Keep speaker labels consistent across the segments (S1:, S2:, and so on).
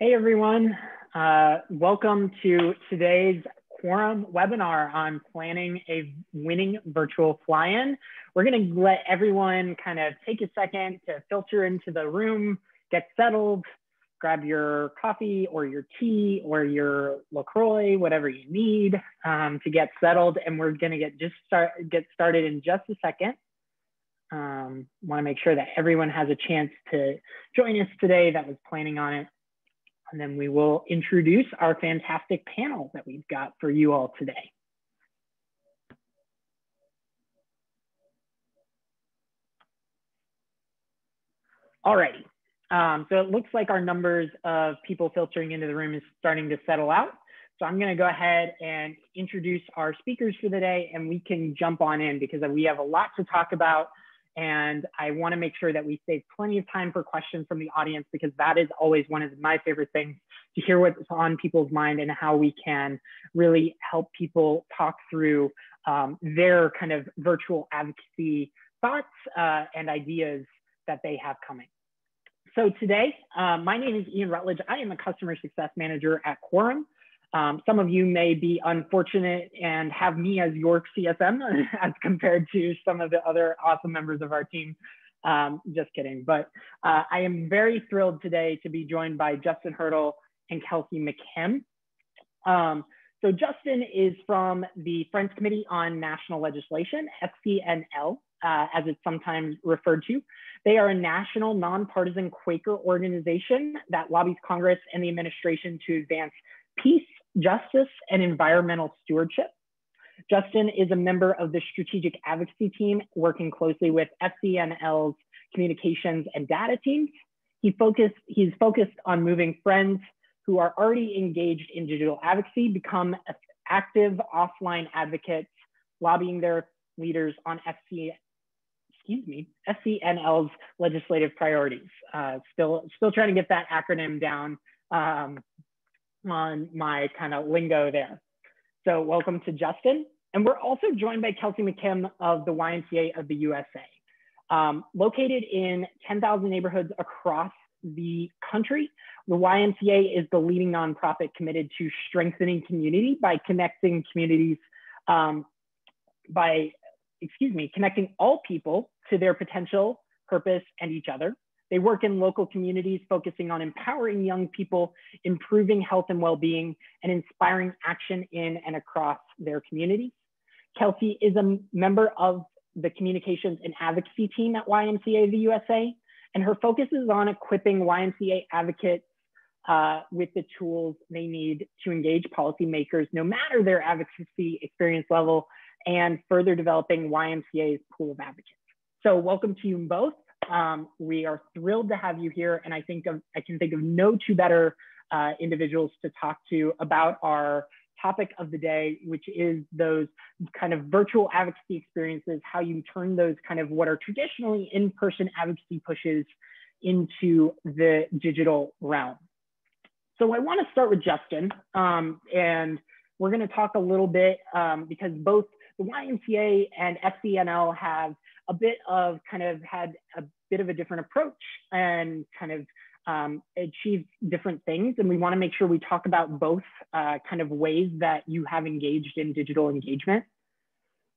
S1: Hey everyone, welcome to today's Quorum webinar on planning a winning virtual fly-in. We're going to let everyone kind of take a second to filter into the room, get settled, grab your coffee or your tea or your LaCroix, whatever you need to get settled. And we're going to get started in just a second. Want to make sure that everyone has a chance to join us today that was planning on it. And then we will introduce our fantastic panel that we've got for you all today. Alrighty, so it looks like our numbers of people filtering into the room is starting to settle out. So I'm gonna go ahead and introduce our speakers for the day, and we can jump on in because we have a lot to talk about. And I want to make sure that we save plenty of time for questions from the audience, because that is always one of my favorite things, to hear what's on people's mind and how we can really help people talk through their kind of virtual advocacy thoughts and ideas that they have coming. So today, my name is Ian Rutledge. I am a customer success manager at Quorum. Some of you may be unfortunate and have me as your CSM as compared to some of the other awesome members of our team. Just kidding. But I am very thrilled today to be joined by Justin Hurdle and Kelsey McKim. So Justin is from the Friends Committee on National Legislation, FCNL, as it's sometimes referred to. They are a national nonpartisan Quaker organization that lobbies Congress and the administration to advance peace, justice, and environmental stewardship. Justin is a member of the strategic advocacy team, working closely with FCNL's communications and data teams. He's focused on moving friends who are already engaged in digital advocacy become active offline advocates, lobbying their leaders on FCNL's legislative priorities. Still trying to get that acronym down on my kind of lingo there. So welcome to Justin. And we're also joined by Kelsey McKim of the YMCA of the USA. Located in 10,000 neighborhoods across the country, the YMCA is the leading nonprofit committed to strengthening community by connecting communities, connecting all people to their potential, purpose, and each other. They work in local communities, focusing on empowering young people, improving health and well-being, and inspiring action in and across their communities. Kelsey is a member of the communications and advocacy team at YMCA of the USA, and her focus is on equipping YMCA advocates with the tools they need to engage policymakers, no matter their advocacy experience level, and further developing YMCA's pool of advocates. So welcome to you both. We are thrilled to have you here, and I can think of no two better individuals to talk to about our topic of the day, which is those kind of virtual advocacy experiences, how you turn those kind of what are traditionally in-person advocacy pushes into the digital realm. So I want to start with Justin, and we're going to talk a little bit because both the YMCA and FCNL have a bit of had a bit of a different approach and kind of achieved different things. And we want to make sure we talk about both kind of ways that you have engaged in digital engagement.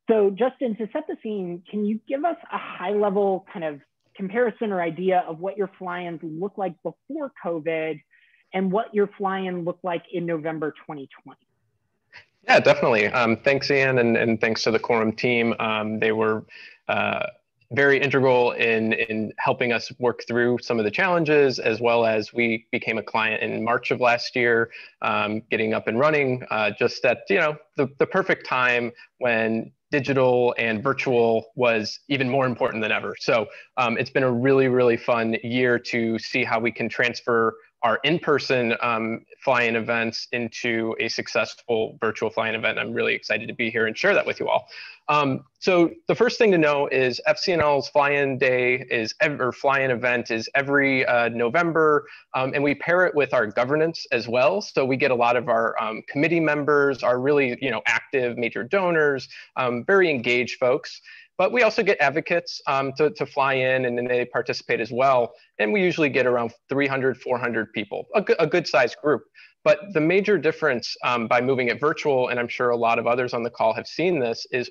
S1: So Justin, to set the scene, can you give us a high level kind of comparison or idea of what your fly-ins looked like before COVID and what your fly-in looked like in November 2020?
S2: Yeah, definitely. Thanks, Ian, and thanks to the Quorum team. They were very integral in helping us work through some of the challenges, as well as we became a client in March of last year, getting up and running just at the perfect time when digital and virtual was even more important than ever. So it's been a really, really fun year to see how we can transfer our in-person fly-in events into a successful virtual fly-in event. I'm really excited to be here and share that with you all. So the first thing to know is FCNL's fly-in day or fly-in event is every November, and we pair it with our governance as well. So we get a lot of our committee members, our really active major donors, very engaged folks. But we also get advocates to fly in, and then they participate as well. And we usually get around 300, 400 people, a good sized group. But the major difference by moving it virtual, and I'm sure a lot of others on the call have seen this, is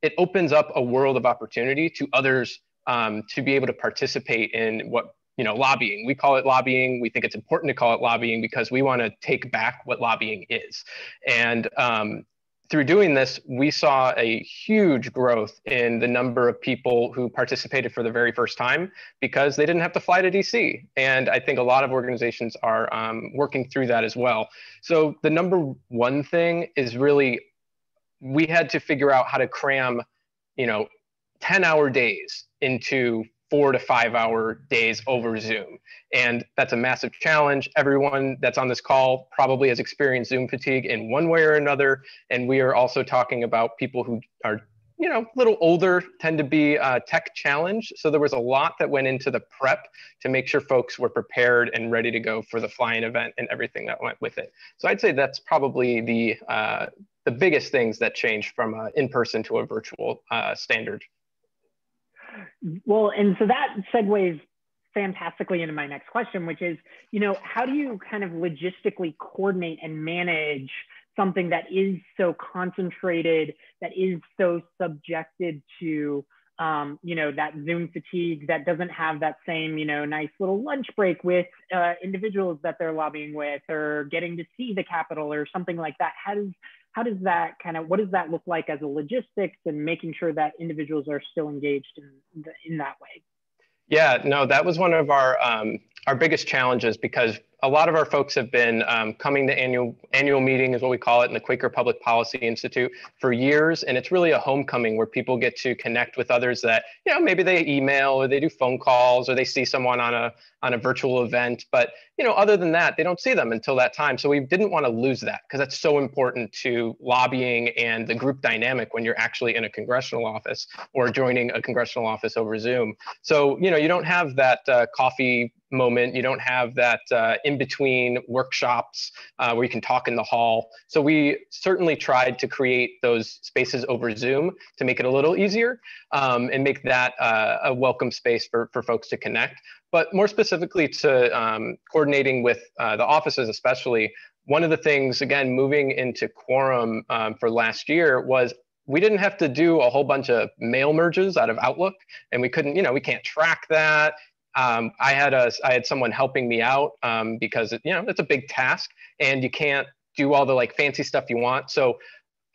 S2: it opens up a world of opportunity to others to be able to participate in what, lobbying. We call it lobbying. We think it's important to call it lobbying because we want to take back what lobbying is. And through doing this, we saw a huge growth in the number of people who participated for the very first time because they didn't have to fly to DC. And I think a lot of organizations are working through that as well. So the number one thing is really, we had to figure out how to cram, 10-hour days into 4 to 5 hour days over Zoom. And that's a massive challenge. Everyone that's on this call probably has experienced Zoom fatigue in one way or another. And we are also talking about people who are, a little older, tend to be tech challenged. So there was a lot that went into the prep to make sure folks were prepared and ready to go for the fly-in event and everything that went with it. So I'd say that's probably the biggest things that changed from in-person to a virtual standard.
S1: Well, and so that segues fantastically into my next question, which is, how do you kind of logistically coordinate and manage something that is so concentrated, that is so subjected to, that Zoom fatigue, that doesn't have that same, nice little lunch break with individuals that they're lobbying with, or getting to see the Capitol or something like that? How does that what does that look like as a logistics, and making sure that individuals are still engaged in that way?
S2: Yeah, no, that was one of our biggest challenges, because a lot of our folks have been coming to annual meeting, is what we call it, in the Quaker Public Policy Institute for years. And it's really a homecoming where people get to connect with others that, maybe they email or they do phone calls or they see someone on a virtual event. But, other than that, they don't see them until that time. So we didn't want to lose that, because that's so important to lobbying and the group dynamic when you're actually in a congressional office or joining a congressional office over Zoom. So, you don't have that coffee moment. You don't have that in-between workshops where you can talk in the hall. So we certainly tried to create those spaces over Zoom to make it a little easier and make that a welcome space for folks to connect. But more specifically to coordinating with the offices especially, one of the things, again, moving into Quorum for last year was we didn't have to do a whole bunch of mail merges out of Outlook, and we couldn't, we can't track that. I had someone helping me out because it's a big task, and you can't do all the fancy stuff you want. So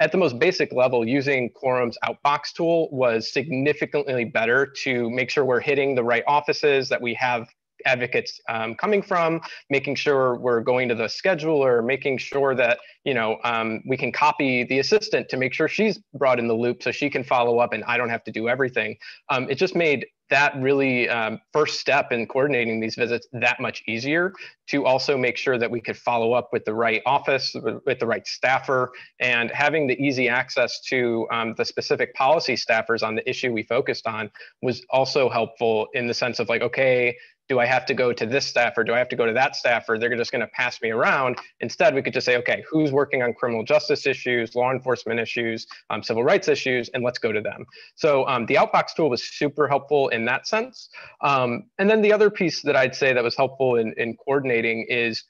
S2: at the most basic level, using Quorum's Outbox tool was significantly better to make sure we're hitting the right offices, that we have advocates coming from, making sure we're going to the scheduler, making sure that we can copy the assistant to make sure she's brought in the loop so she can follow up and I don't have to do everything. It just made that really first step in coordinating these visits that much easier, to also make sure that we could follow up with the right office, with the right staffer, and having the easy access to the specific policy staffers on the issue we focused on was also helpful, in the sense of okay, do I have to go to this staffer? Do I have to go to that staffer? They're just going to pass me around. Instead, we could just say, okay, who's working on criminal justice issues, law enforcement issues, civil rights issues, and let's go to them. So the Outbox tool was super helpful in that sense. And then the other piece that I'd say that was helpful in coordinating is,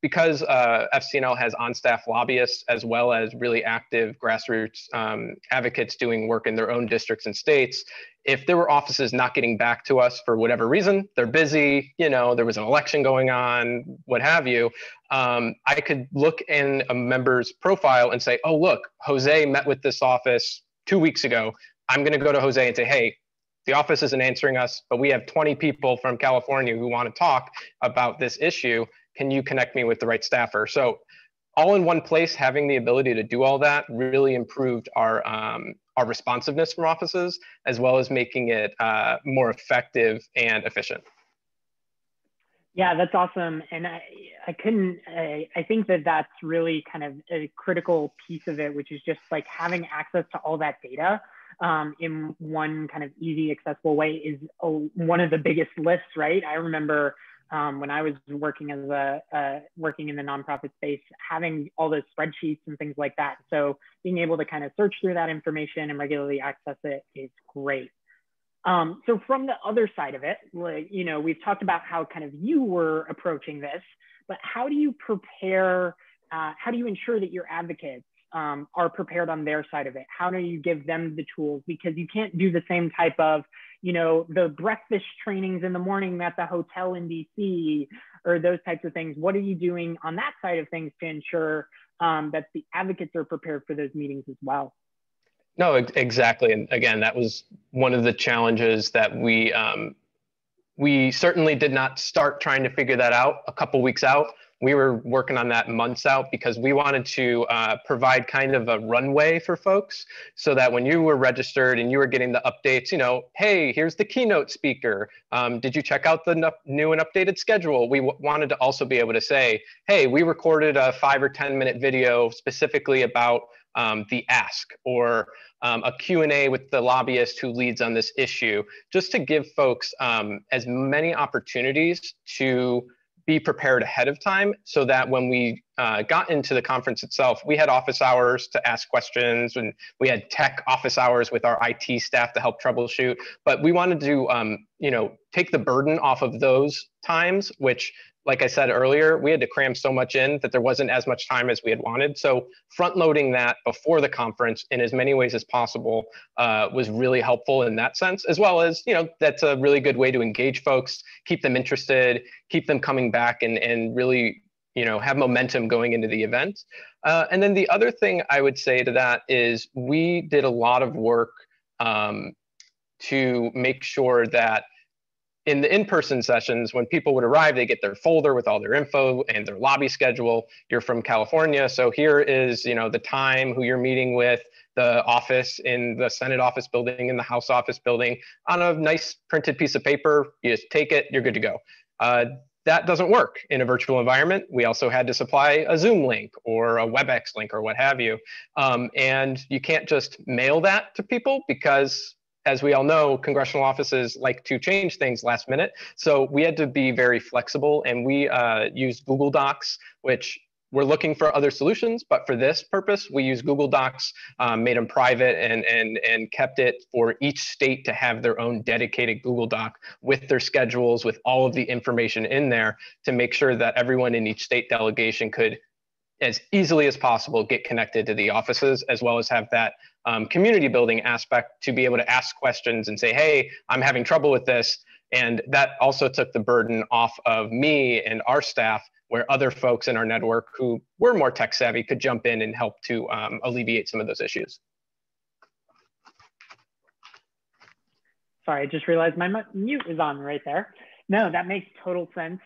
S2: because FCNL has on-staff lobbyists as well as really active grassroots advocates doing work in their own districts and states, if there were offices not getting back to us for whatever reason, they're busy, there was an election going on, what have you, I could look in a member's profile and say, oh, look, Jose met with this office 2 weeks ago. I'm going to go to Jose and say, hey, the office isn't answering us, but we have 20 people from California who want to talk about this issue. Can you connect me with the right staffer? So all in one place, having the ability to do all that really improved our responsiveness from offices, as well as making it more effective and efficient.
S1: Yeah, that's awesome. And I think that that's really kind of a critical piece of it, which is just having access to all that data in one kind of easy, accessible way is one of the biggest lifts, right? I remember when I was working as working in the nonprofit space, having all those spreadsheets and things like that. So being able to kind of search through that information and regularly access it is great. So from the other side of it, like, you know, we've talked about how kind of you were approaching this, but how do you prepare, how do you ensure that your advocates are prepared on their side of it? How do you give them the tools? Because you can't do the same type of, you know, the breakfast trainings in the morning at the hotel in DC or those types of things. What are you doing on that side of things to ensure that the advocates are prepared for those meetings as well?
S2: No, exactly. And again, that was one of the challenges that we certainly did not start trying to figure that out a couple weeks out. We were working on that months out because we wanted to provide kind of a runway for folks so that when you were registered and you were getting the updates, you know, hey, here's the keynote speaker. Did you check out the new and updated schedule? We wanted to also be able to say, hey, we recorded a 5 or 10 minute video specifically about the ask or a Q&A with the lobbyist who leads on this issue, just to give folks as many opportunities to be prepared ahead of time so that when we got into the conference itself, we had office hours to ask questions and we had tech office hours with our IT staff to help troubleshoot. But we wanted to, you know, take the burden off of those times, which, like I said earlier, we had to cram so much in that there wasn't as much time as we had wanted. So front loading that before the conference in as many ways as possible was really helpful in that sense, as well as, you know, that's a really good way to engage folks, keep them interested, keep them coming back and really, you know, have momentum going into the event. And then the other thing I would say to that is we did a lot of work to make sure that in the in-person sessions, when people would arrive, they get their folder with all their info and their lobby schedule. You're from California, so here is, you know, the time, who you're meeting with, the office in the Senate office building, in the House office building, on a nice printed piece of paper. You just take it, you're good to go. That doesn't work in a virtual environment. We also had to supply a Zoom link or a WebEx link or what have you. And you can't just mail that to people because, as we all know, congressional offices like to change things last minute. So we had to be very flexible, and we used Google Docs, which we're looking for other solutions, but for this purpose, we use Google Docs, made them private and kept it for each state to have their own dedicated Google Doc with their schedules, with all of the information in there to make sure that everyone in each state delegation could, as easily as possible, get connected to the offices, as well as have that community building aspect to be able to ask questions and say, hey, I'm having trouble with this. And that also took the burden off of me and our staff, where other folks in our network who were more tech savvy could jump in and help to alleviate some of those issues.
S1: Sorry, I just realized my mute is on right there. No, that makes total sense.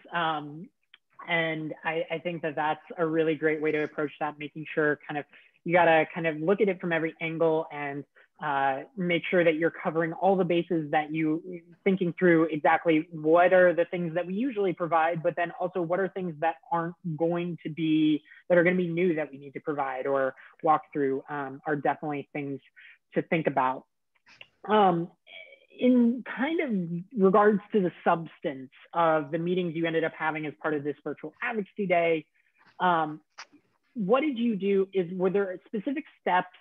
S1: And I think that that's a really great way to approach that, making sure kind of you got to kind of look at it from every angle and make sure that you're covering all the bases, that you thinking through exactly what are the things that we usually provide, but then also what are things that aren't going to be, that are going to be new that we need to provide or walk through, are definitely things to think about. In kind of regards to the substance of the meetings you ended up having as part of this virtual advocacy day, what did you do? Were there specific steps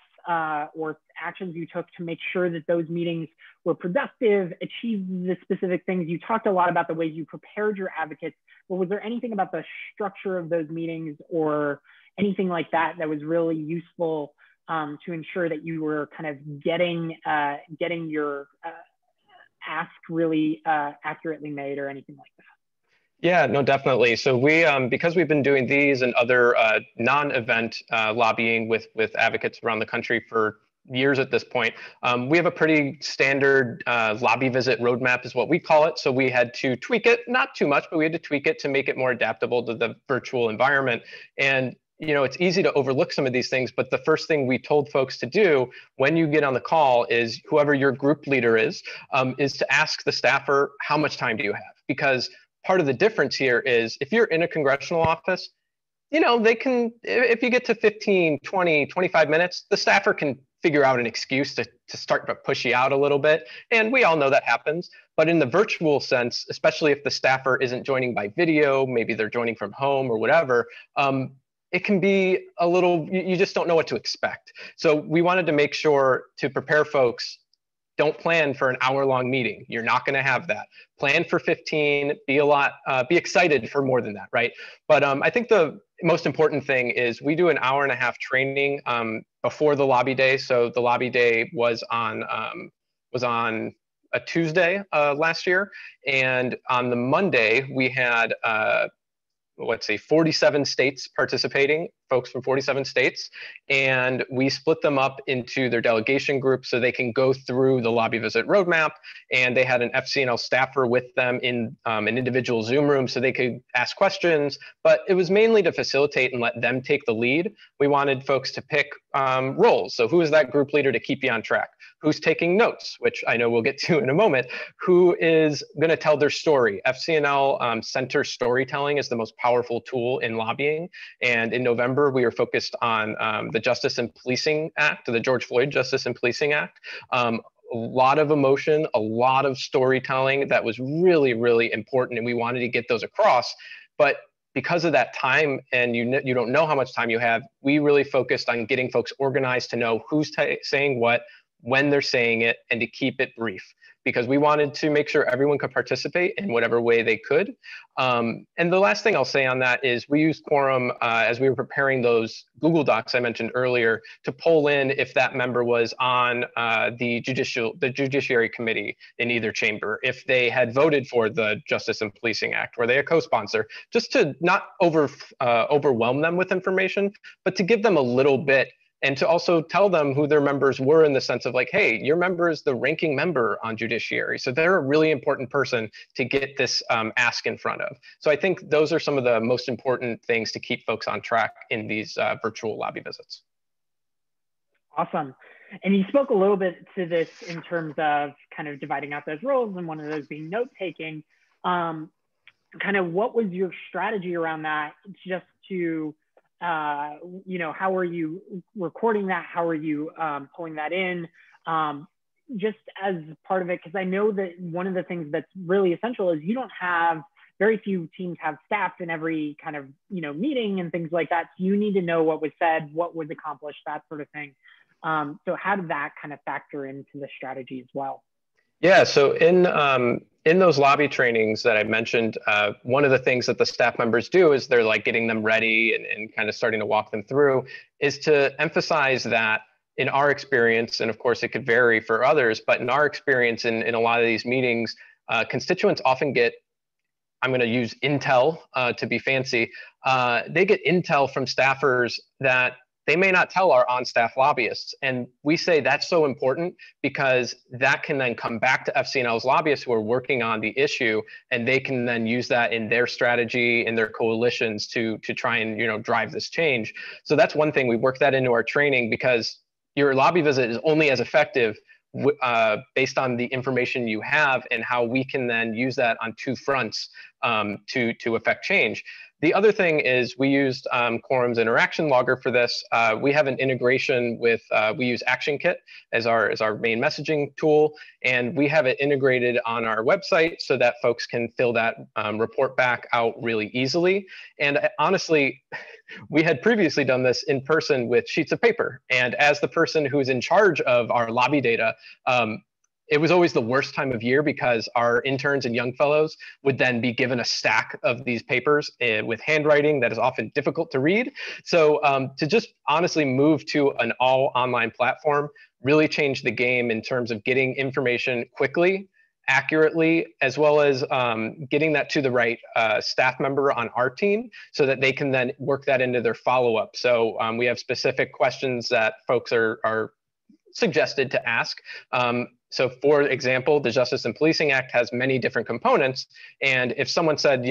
S1: or actions you took to make sure that those meetings were productive, achieved the specific things? You talked a lot about the ways you prepared your advocates, but was there anything about the structure of those meetings or anything like that that was really useful to ensure that you were kind of getting your ask really accurately made or anything like that?
S2: Yeah, no, definitely. So we, because we've been doing these and other non-event lobbying with advocates around the country for years at this point, we have a pretty standard lobby visit roadmap is what we call it. So we had to tweak it, not too much, but we had to tweak it to make it more adaptable to the virtual environment. And you know, it's easy to overlook some of these things, but the first thing we told folks to do when you get on the call is, whoever your group leader is to ask the staffer, how much time do you have? Because part of the difference here is if you're in a congressional office, you know, they can, if you get to 15, 20, 25 minutes, the staffer can figure out an excuse to start to push you out a little bit. And we all know that happens. But in the virtual sense, especially if the staffer isn't joining by video, maybe they're joining from home or whatever, it can be a little, you just don't know what to expect. So we wanted to make sure to prepare folks. Don't plan for an hour-long meeting. You're not going to have that. Plan for 15. Be excited for more than that, right? But I think the most important thing is we do an hour-and-a-half training before the lobby day. So the lobby day was on a Tuesday last year, and on the Monday we had 47 states participating, folks from 47 states, and we split them up into their delegation groups so they can go through the lobby visit roadmap, and they had an FCNL staffer with them in an individual Zoom room so they could ask questions, but it was mainly to facilitate and let them take the lead. We wanted folks to pick roles. So who is that group leader to keep you on track? Who's taking notes, which I know we'll get to in a moment? Who is going to tell their story? FCNL center storytelling is the most powerful tool in lobbying. And in November, we are focused on the Justice and Policing Act, the George Floyd Justice and Policing Act. A lot of emotion, a lot of storytelling that was really, really important. And we wanted to get those across. But because of that time, and you don't know how much time you have, we really focused on getting folks organized to know who's saying what, when they're saying it, and to keep it brief, because we wanted to make sure everyone could participate in whatever way they could. And the last thing I'll say on that is we used Quorum as we were preparing those Google Docs I mentioned earlier to pull in if that member was on the Judiciary Committee in either chamber, if they had voted for the Justice and Policing Act, were they a co-sponsor, just to not overwhelm them with information, but to give them a little bit, and to also tell them who their members were in the sense of like, hey, your member is the ranking member on judiciary. So they're a really important person to get this ask in front of. So I think those are some of the most important things to keep folks on track in these virtual lobby visits.
S1: Awesome. And you spoke a little bit to this in terms of kind of dividing out those roles, and one of those being note-taking. Kind of what was your strategy around that, just to how are you recording that? How are you pulling that in? Just as part of it, because I know that one of the things that's really essential is very few teams have staff in every kind of, meeting and things like that. So you need to know what was said, what was accomplished, that sort of thing. So how did that kind of factor into the strategy as well?
S2: Yeah, so in those lobby trainings that I mentioned, one of the things that the staff members do is they're like getting them ready and kind of starting to walk them through, is to emphasize that in our experience, and of course it could vary for others, but in our experience in a lot of these meetings, constituents often get, I'm going to use intel to be fancy, they get intel from staffers that they may not tell our on-staff lobbyists. And we say that's so important because that can then come back to FCNL's lobbyists who are working on the issue, and they can then use that in their strategy, in their coalitions to try and drive this change. So that's one thing, we work that into our training, because your lobby visit is only as effective based on the information you have, and how we can then use that on two fronts to affect change. The other thing is we used Quorum's interaction logger for this. We have an integration with, we use ActionKit as our main messaging tool, and we have it integrated on our website so that folks can fill that report back out really easily. And honestly, we had previously done this in person with sheets of paper. And as the person who's in charge of our lobby data, it was always the worst time of year, because our interns and young fellows would then be given a stack of these papers with handwriting that is often difficult to read. So to just honestly move to an all online platform really changed the game in terms of getting information quickly, accurately, as well as getting that to the right staff member on our team so that they can then work that into their follow-up. So we have specific questions that folks are suggested to ask. So for example, the Justice and Policing Act has many different components. And if someone said,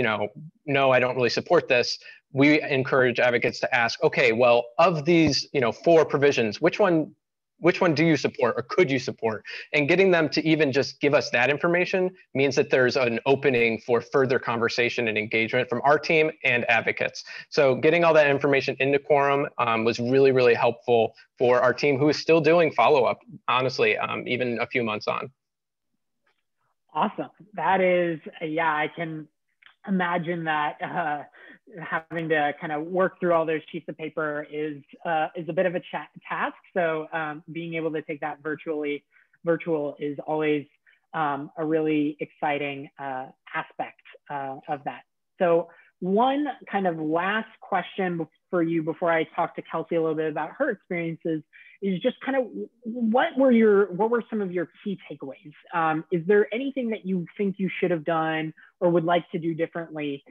S2: no, I don't really support this, we encourage advocates to ask, okay, well, of these, 4 provisions, which one which one do you support or could you support? And getting them to even just give us that information means that there's an opening for further conversation and engagement from our team and advocates. So getting all that information into Quorum was really, really helpful for our team, who is still doing follow-up, honestly, even a few months on.
S1: Awesome. That is, yeah, I can imagine that having to kind of work through all those sheets of paper is a bit of a task. So being able to take that virtual is always a really exciting aspect of that. So one kind of last question for you before I talk to Kelsey a little bit about her experiences is just kind of what were some of your key takeaways? Is there anything that you think you should have done or would like to do differently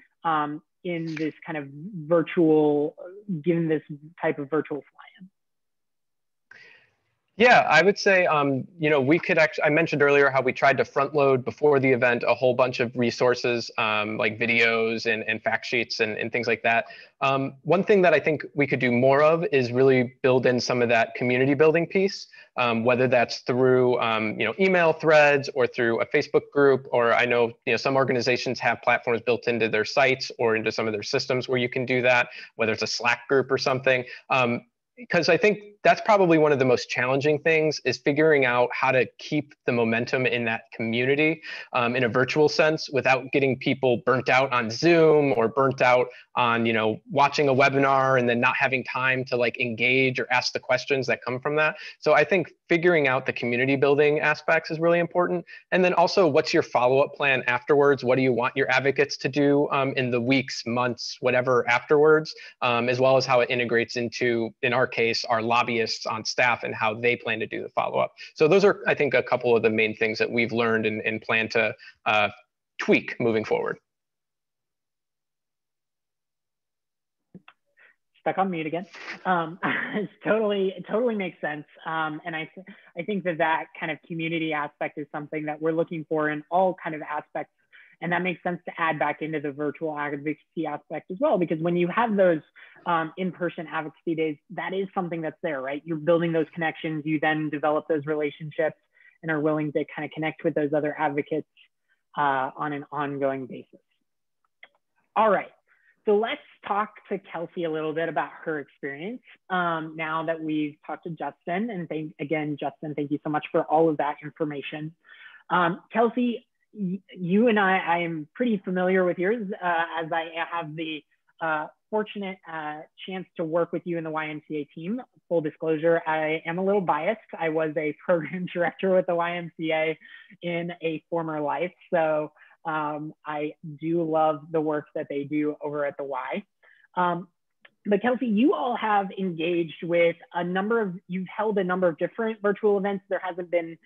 S1: in this kind of virtual, given this type of virtual fly-in?
S2: Yeah, I would say, we could actually, I mentioned earlier how we tried to front load before the event a whole bunch of resources like videos and fact sheets and things like that. One thing that I think we could do more of is really build in some of that community building piece, whether that's through email threads or through a Facebook group, or I know some organizations have platforms built into their sites or into some of their systems where you can do that, whether it's a Slack group or something. Because I think that's probably one of the most challenging things is figuring out how to keep the momentum in that community in a virtual sense without getting people burnt out on Zoom or burnt out on, watching a webinar and then not having time to like engage or ask the questions that come from that. So I think figuring out the community building aspects is really important. And then also, what's your follow-up plan afterwards? What do you want your advocates to do in the weeks, months, whatever afterwards, as well as how it integrates into, in our case, our lobbyists on staff and how they plan to do the follow-up. So those are, I think, a couple of the main things that we've learned and plan to tweak moving forward.
S1: Stuck on mute again. It totally makes sense. And I think that kind of community aspect is something that we're looking for in all kind of aspects. And that makes sense to add back into the virtual advocacy aspect as well, because when you have those in-person advocacy days, that is something that's there, right? You're building those connections, you then develop those relationships and are willing to kind of connect with those other advocates on an ongoing basis. All right, so let's talk to Kelsey a little bit about her experience now that we've talked to Justin. And again, Justin, thank you so much for all of that information. Kelsey, you and I am pretty familiar with yours as I have the fortunate chance to work with you in the YMCA team. Full disclosure, I am a little biased. I was a program director with the YMCA in a former life. So I do love the work that they do over at the Y. But Kelsey, you all have engaged with you've held a number of different virtual events. There hasn't been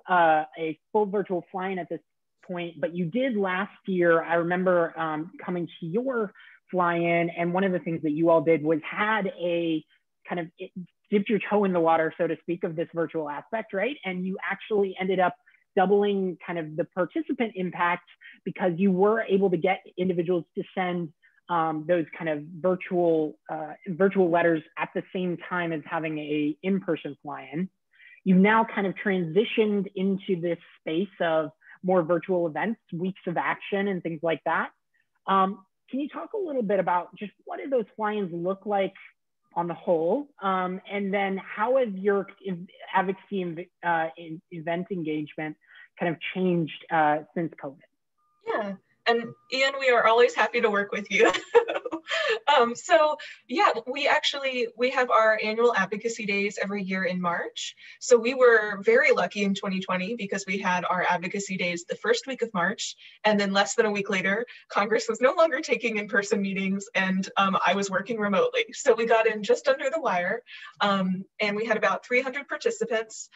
S1: a full virtual fly-in at this point, but you did last year. I remember coming to your fly-in, and one of the things that you all did was had a kind of dipped your toe in the water, so to speak, of this virtual aspect, right? And you actually ended up doubling kind of the participant impact because you were able to get individuals to send those kind of virtual letters at the same time as having a in-person fly-in. You've now kind of transitioned into this space of more virtual events, weeks of action and things like that. Can you talk a little bit about just what do those fly-ins look like on the whole? And then how has your advocacy event engagement kind of changed since COVID?
S3: Yeah, and Ian, we are always happy to work with you. So yeah, we have our annual advocacy days every year in March. So we were very lucky in 2020 because we had our advocacy days the first week of March, and then less than a week later, Congress was no longer taking in-person meetings, and I was working remotely. So we got in just under the wire, and we had about 300 participants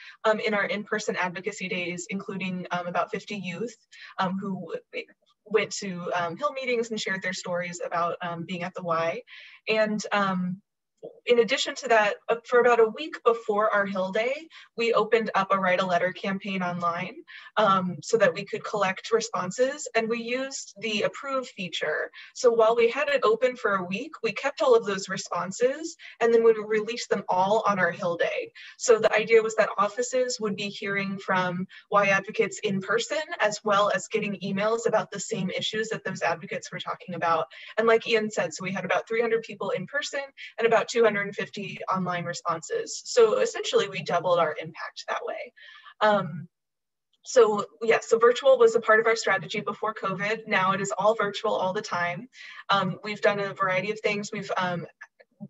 S3: in our in-person advocacy days, including about 50 youth who went to Hill meetings and shared their stories about being at the Y. And in addition to that, for about a week before our Hill Day, we opened up a write a letter campaign online so that we could collect responses, and we used the approve feature. So while we had it open for a week, we kept all of those responses, and then we would release them all on our Hill Day. So the idea was that offices would be hearing from Y advocates in person, as well as getting emails about the same issues that those advocates were talking about. And like Ian said, so we had about 300 people in person and about 250 online responses. So essentially we doubled our impact that way. So yeah, so virtual was a part of our strategy before COVID. Now it is all virtual all the time. We've done a variety of things. We've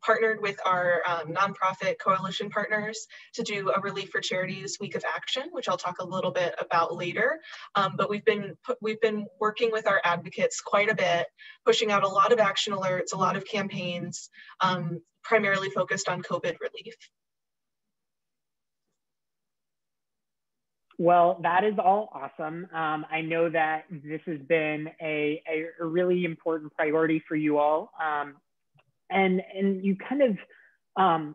S3: partnered with our nonprofit coalition partners to do a Relief for Charities Week of Action, which I'll talk a little bit about later. But we've been working with our advocates quite a bit, pushing out a lot of action alerts, a lot of campaigns, primarily focused on COVID relief.
S1: Well, that is all awesome. I know that this has been a really important priority for you all. And you kind of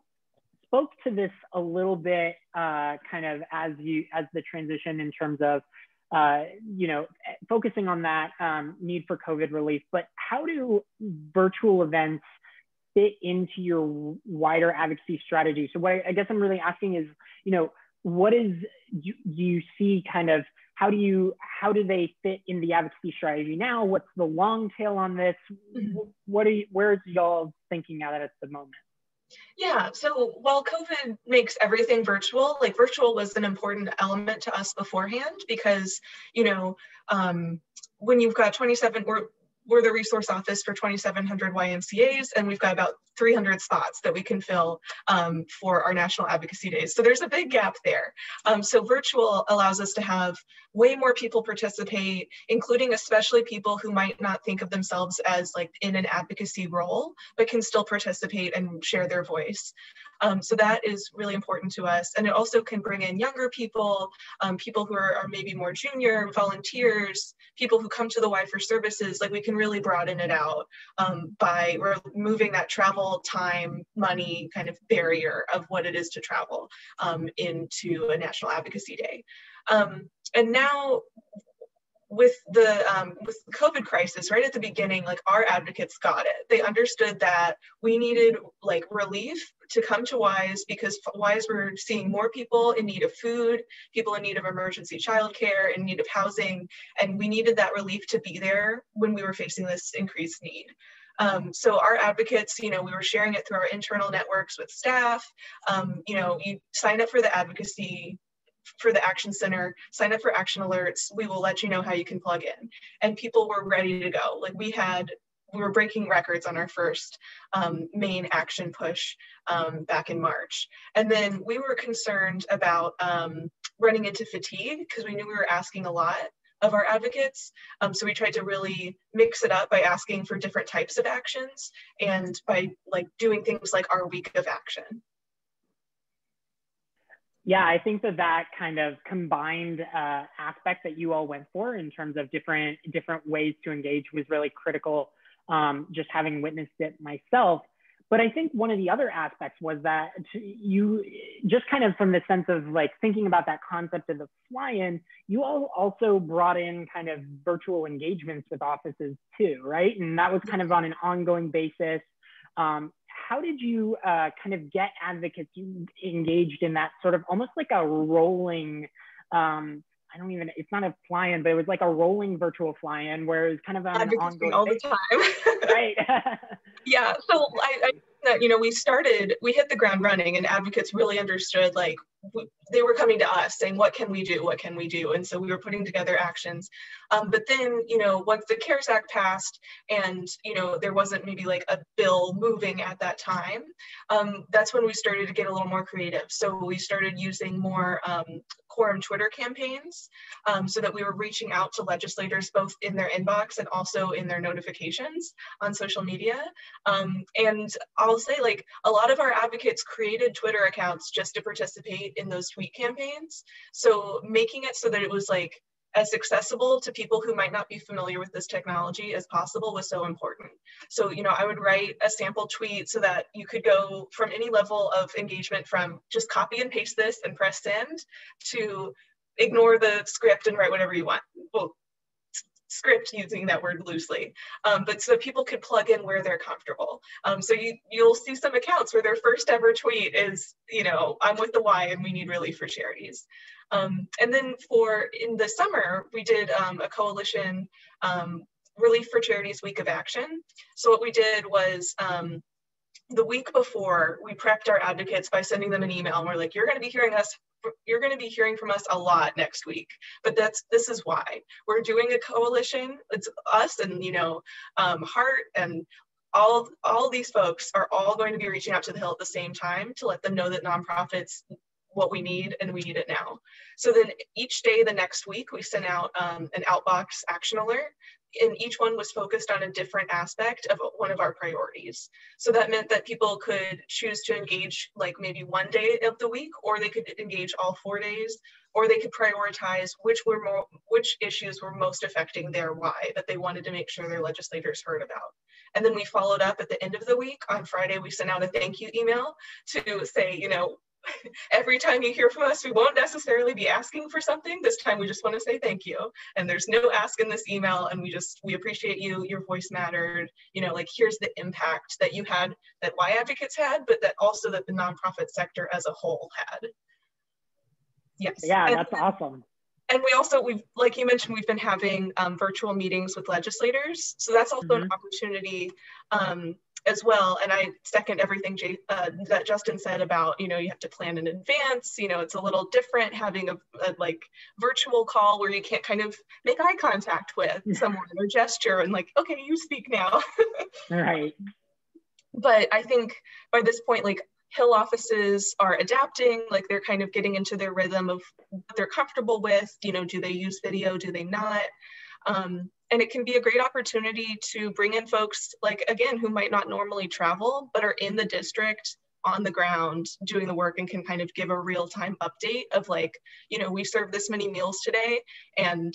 S1: spoke to this a little bit kind of as the transition in terms of, you know, focusing on that need for COVID relief, but how do virtual events fit into your wider advocacy strategy? So what I guess I'm really asking is, you know, what is, you see kind of, how do they fit in the advocacy strategy now? What's the long tail on this? Where's y'all thinking at the moment?
S3: Yeah, so while COVID makes everything virtual, like virtual was an important element to us beforehand because, you know, when you've got 27, we're the resource office for 2,700 YMCAs, and we've got about 300 spots that we can fill for our National Advocacy Days. So there's a big gap there. So virtual allows us to have way more people participate, including especially people who might not think of themselves as like in an advocacy role, but can still participate and share their voice. So that is really important to us. And it also can bring in younger people, people who are maybe more junior, volunteers, people who come to the Y for services. Like we can really broaden it out by removing that travel time, money kind of barrier of what it is to travel into a National Advocacy Day. And now with the COVID crisis, right at the beginning, like our advocates got it. They understood that we needed like relief to come to WISE because WISE were seeing more people in need of food, people in need of emergency childcare, in need of housing, and we needed that relief to be there when we were facing this increased need. So our advocates, you know, we were sharing it through our internal networks with staff. You know, you sign up for the advocacy, for the Action Center, sign up for action alerts. We will let you know how you can plug in. And people were ready to go. Like we were breaking records on our first main action push back in March. And then we were concerned about running into fatigue because we knew we were asking a lot of our advocates. So we tried to really mix it up by asking for different types of actions and by like doing things like our week of action.
S1: Yeah, I think that kind of combined aspect that you all went for in terms of different ways to engage was really critical, just having witnessed it myself. But I think one of the other aspects was that you just kind of from the sense of like thinking about that concept of the fly-in, you all also brought in kind of virtual engagements with offices too, right? And that was kind of on an ongoing basis. How did you kind of get advocates engaged in that sort of almost like a rolling, it's not a fly-in, but it was like a rolling virtual fly-in where it was kind of on an ongoing
S3: all
S1: basis.
S3: The time.
S1: Right.
S3: Yeah, so I that, you know, we hit the ground running and advocates really understood, like they were coming to us saying, what can we do? What can we do? And so we were putting together actions. But then, you know, once the CARES Act passed and, you know, there wasn't maybe like a bill moving at that time, that's when we started to get a little more creative. So we started using more quorum Twitter campaigns so that we were reaching out to legislators both in their inbox and also in their notifications on social media. And I'll say, like, a lot of our advocates created Twitter accounts just to participate in those tweet campaigns. So making it so that it was like as accessible to people who might not be familiar with this technology as possible was so important. So, you know, I would write a sample tweet so that you could go from any level of engagement, from just copy and paste this and press send, to ignore the script and write whatever you want. Well, script, using that word loosely, but so people could plug in where they're comfortable. So you'll see some accounts where their first ever tweet is, you know, I'm with the Y and we need relief for charities. And then in the summer, we did a coalition Relief for Charities Week of Action. So what we did was, the week before, we prepped our advocates by sending them an email, and we're like, you're going to be hearing from us a lot next week, but this is why we're doing a coalition. It's us and, you know, Heart and all these folks are all going to be reaching out to the Hill at the same time to let them know that nonprofits what we need, and we need it now. So then each day the next week, we sent out an outbox action alert, and each one was focused on a different aspect of one of our priorities. So that meant that people could choose to engage like maybe one day of the week, or they could engage all 4 days, or they could prioritize which issues were most affecting their why that they wanted to make sure their legislators heard about. And then we followed up at the end of the week. On Friday, we sent out a thank you email to say, you know, every time you hear from us, we won't necessarily be asking for something. This time we just want to say thank you. And there's no ask in this email. And we appreciate you. Your voice mattered. You know, like, here's the impact that you had, that Y advocates had, but that also that the nonprofit sector as a whole had. Yes.
S1: Yeah, that's awesome.
S3: And we've, like you mentioned, we've been having virtual meetings with legislators. So that's also an opportunity as well. And I second everything that Justin said about, you know, you have to plan in advance. You know, it's a little different having a like virtual call where you can't kind of make eye contact with someone or gesture and like, okay, you speak now.
S1: Right.
S3: But I think by this point, like, Hill offices are adapting, like they're kind of getting into their rhythm of what they're comfortable with. You know, do they use video? Do they not? And it can be a great opportunity to bring in folks, like, again, who might not normally travel, but are in the district on the ground doing the work and can kind of give a real-time update of like, you know, we served this many meals today, and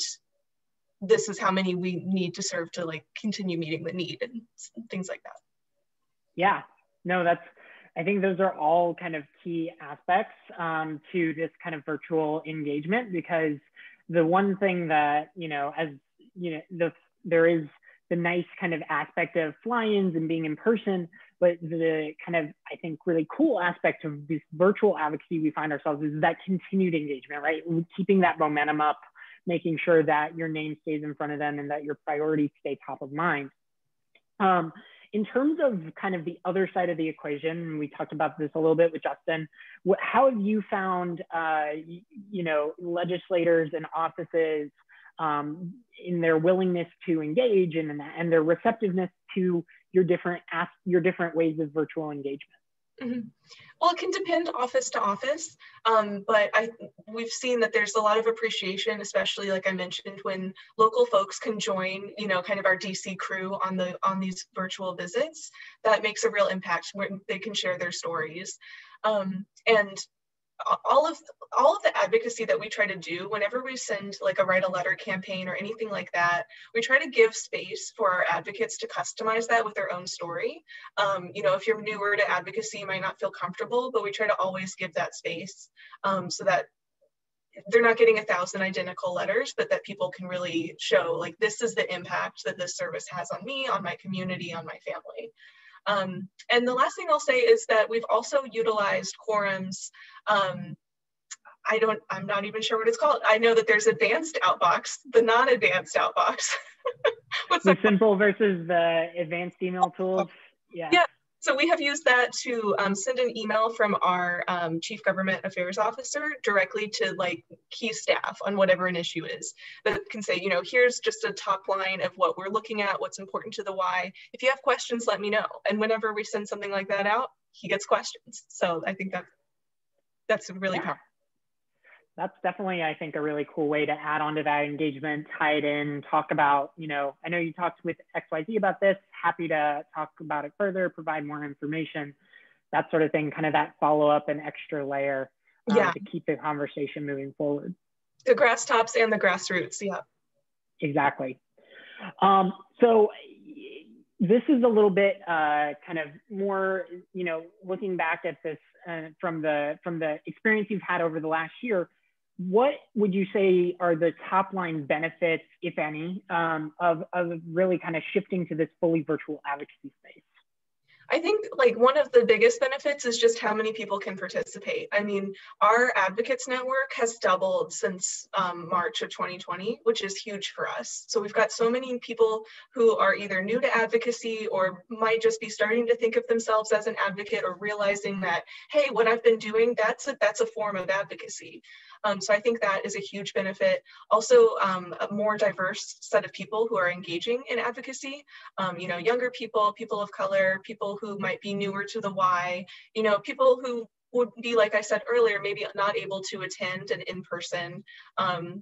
S3: this is how many we need to serve to like continue meeting the need and things like that.
S1: Yeah, no, I think those are all kind of key aspects to this kind of virtual engagement, because the one thing that, you know, as you know, there is the nice kind of aspect of fly-ins and being in person, but the kind of, I think, really cool aspect of this virtual advocacy we find ourselves is that continued engagement, right? Keeping that momentum up, making sure that your name stays in front of them and that your priorities stay top of mind. In terms of kind of the other side of the equation, we talked about this a little bit with Justin, how have you found, you know, legislators and offices in their willingness to engage and their receptiveness to your different ways of virtual engagement?
S3: Mm-hmm. Well, it can depend office to office, but we've seen that there's a lot of appreciation, especially like I mentioned, when local folks can join, you know, kind of our DC crew on these virtual visits. That makes a real impact when they can share their stories, and all of the advocacy that we try to do whenever we send like a write a letter campaign or anything like that, we try to give space for our advocates to customize that with their own story. You know, if you're newer to advocacy, you might not feel comfortable, but we try to always give that space so that they're not getting 1,000 identical letters, but that people can really show like, this is the impact that this service has on me, on my community, on my family. And the last thing I'll say is that we've also utilized quorums. I'm not even sure what it's called. I know that there's advanced outbox, the non-advanced outbox.
S1: The simple versus the advanced email tools. Yeah.
S3: Yeah. So we have used that to send an email from our Chief Government Affairs Officer directly to like key staff on whatever an issue is, that can say, you know, here's just a top line of what we're looking at, what's important to the why. If you have questions, let me know. And whenever we send something like that out, he gets questions. So I think that's really powerful.
S1: That's definitely, I think, a really cool way to add on to that engagement, tie it in, talk about, you know, I know you talked with XYZ about this, happy to talk about it further, provide more information, that sort of thing, kind of that follow-up and extra layer to keep the conversation moving forward.
S3: The grass tops and the grassroots, yeah.
S1: Exactly. So this is a little bit kind of more, looking back at this from the experience you've had over the last year. What would you say are the top line benefits, if any, of really kind of shifting to this fully virtual advocacy space?
S3: I think like one of the biggest benefits is just how many people can participate. I mean, our advocates network has doubled since March of 2020, which is huge for us. So we've got so many people who are either new to advocacy or might just be starting to think of themselves as an advocate, or realizing that, hey, what I've been doing, that's a form of advocacy. So I think that is a huge benefit. Also, a more diverse set of people who are engaging in advocacy, younger people, people of color, people who might be newer to the why, people who would be, like I said earlier, maybe not able to attend an in-person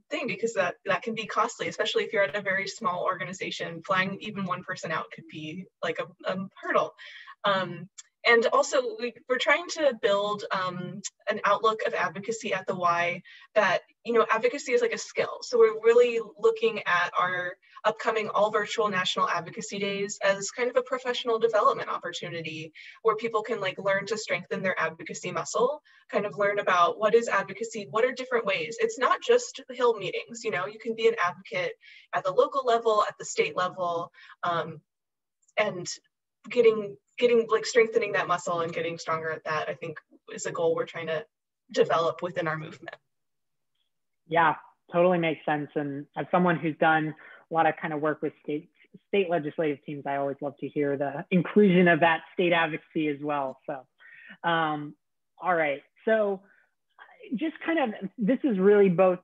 S3: thing because that can be costly, especially if you're at a very small organization. Flying even one person out could be like a hurdle. And also, we're trying to build an outlook of advocacy at the Y that, advocacy is like a skill. So we're really looking at our upcoming all virtual National Advocacy Days as kind of a professional development opportunity where people can like learn to strengthen their advocacy muscle, kind of learn about what is advocacy, what are different ways. It's not just Hill meetings, you can be an advocate at the local level, at the state level, and getting like strengthening that muscle and getting stronger at that, I think, is a goal we're trying to develop within our movement.
S1: Yeah, totally makes sense. And as someone who's done a lot of kind of work with state legislative teams, I always love to hear the inclusion of that state advocacy as well. So, all right. So just kind of, this is really both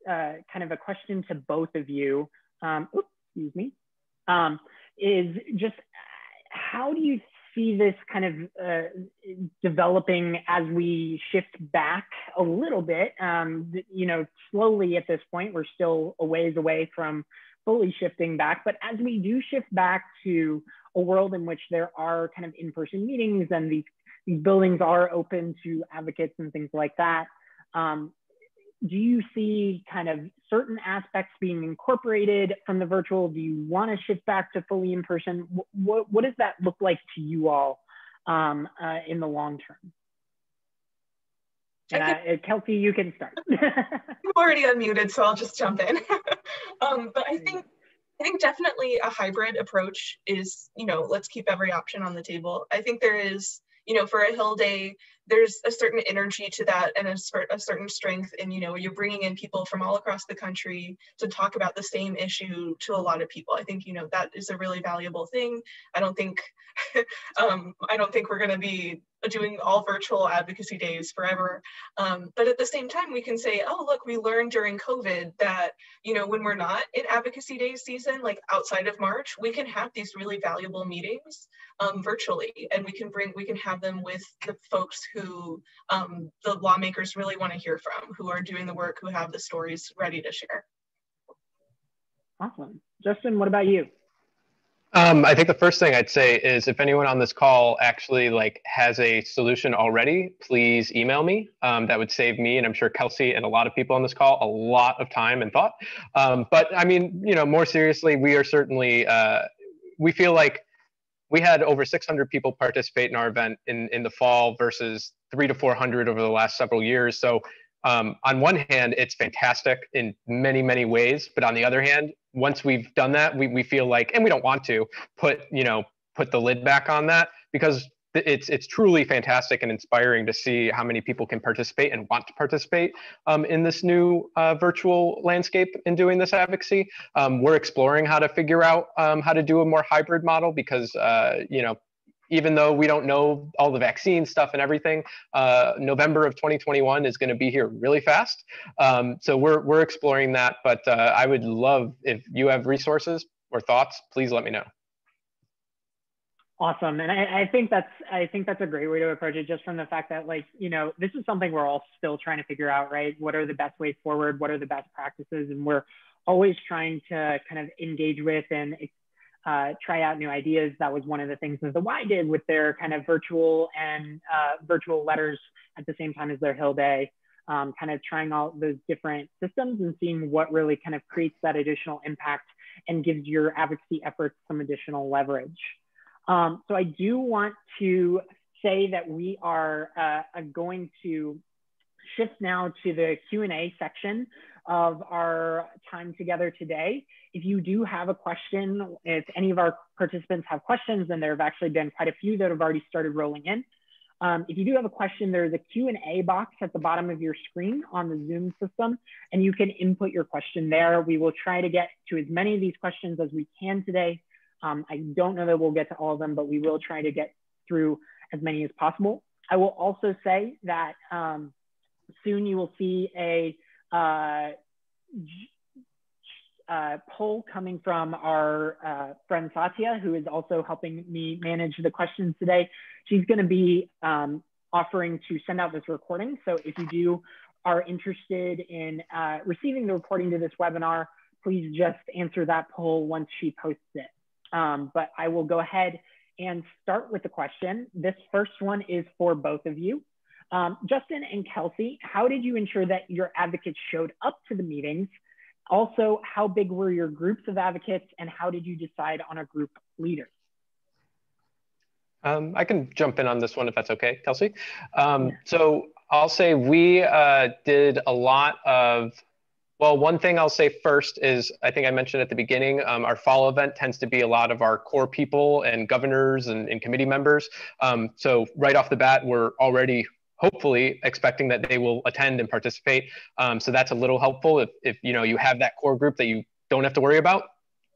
S1: kind of a question to both of you. Excuse me. Is just, how do you see this kind of developing as we shift back a little bit? Slowly at this point, we're still a ways away from fully shifting back, but as we do shift back to a world in which there are kind of in-person meetings and these buildings are open to advocates and things like that, do you see kind of certain aspects being incorporated from the virtual? Do you want to shift back to fully in person? What does that look like to you all in the long term? And Kelsey, you can start.
S3: I'm already unmuted, so I'll just jump in. But I think definitely a hybrid approach is, let's keep every option on the table. I think there is, for a Hill Day, there's a certain energy to that and a certain strength. And, you're bringing in people from all across the country to talk about the same issue to a lot of people. I think, that is a really valuable thing. I don't think we're going to be doing all virtual advocacy days forever. But at the same time, we can say, oh, look, we learned during COVID that, when we're not in advocacy day season, like outside of March, we can have these really valuable meetings virtually, and we can have them with the folks who the lawmakers really want to hear from, who are doing the work, who have the stories ready to share.
S1: Awesome. Justin, what about you?
S2: I think the first thing I'd say is if anyone on this call actually has a solution already, please email me. That would save me, and I'm sure Kelsey and a lot of people on this call, a lot of time and thought. But I mean, more seriously, we are certainly, we feel like we had over 600 people participate in our event in the fall versus 300 to 400 over the last several years. So on one hand, it's fantastic in many, many ways. But on the other hand, once we've done that, we feel like, and we don't want to put the lid back on that, because it's truly fantastic and inspiring to see how many people can participate and want to participate in this new virtual landscape in doing this advocacy. We're exploring how to figure out how to do a more hybrid model because, even though we don't know all the vaccine stuff and everything, November of 2021 is going to be here really fast. So we're exploring that, but I would love, if you have resources or thoughts, please let me know.
S1: Awesome. And I think that's a great way to approach it, just from the fact that this is something we're all still trying to figure out, right? What are the best ways forward? What are the best practices? And we're always trying to kind of engage with and try out new ideas. That was one of the things that the Y did with their kind of virtual and virtual letters at the same time as their Hill Day. kind of trying out those different systems and seeing what really kind of creates that additional impact and gives your advocacy efforts some additional leverage. So I do want to say that we are going to shift now to the Q&A section of our time together today. If you do have a question, if any of our participants have questions, and there have actually been quite a few that have already started rolling in. If you do have a question, there's a Q&A box at the bottom of your screen on the Zoom system, and you can input your question there. We will try to get to as many of these questions as we can today. I don't know that we'll get to all of them, but we will try to get through as many as possible. I will also say that soon you will see a poll coming from our friend Satya, who is also helping me manage the questions today. She's going to be offering to send out this recording. So if you are interested in receiving the recording to this webinar, please just answer that poll once she posts it. But I will go ahead and start with the question. This first one is for both of you. Justin and Kelsey, how did you ensure that your advocates showed up to the meetings? Also, how big were your groups of advocates, and how did you decide on a group leader?
S2: I can jump in on this one if that's okay, Kelsey. So I'll say we did a lot of, well, one thing I'll say first is, I think I mentioned at the beginning, our fall event tends to be a lot of our core people and governors and committee members. So right off the bat, we're already hopefully expecting that they will attend and participate. So that's a little helpful. If you have that core group that you don't have to worry about,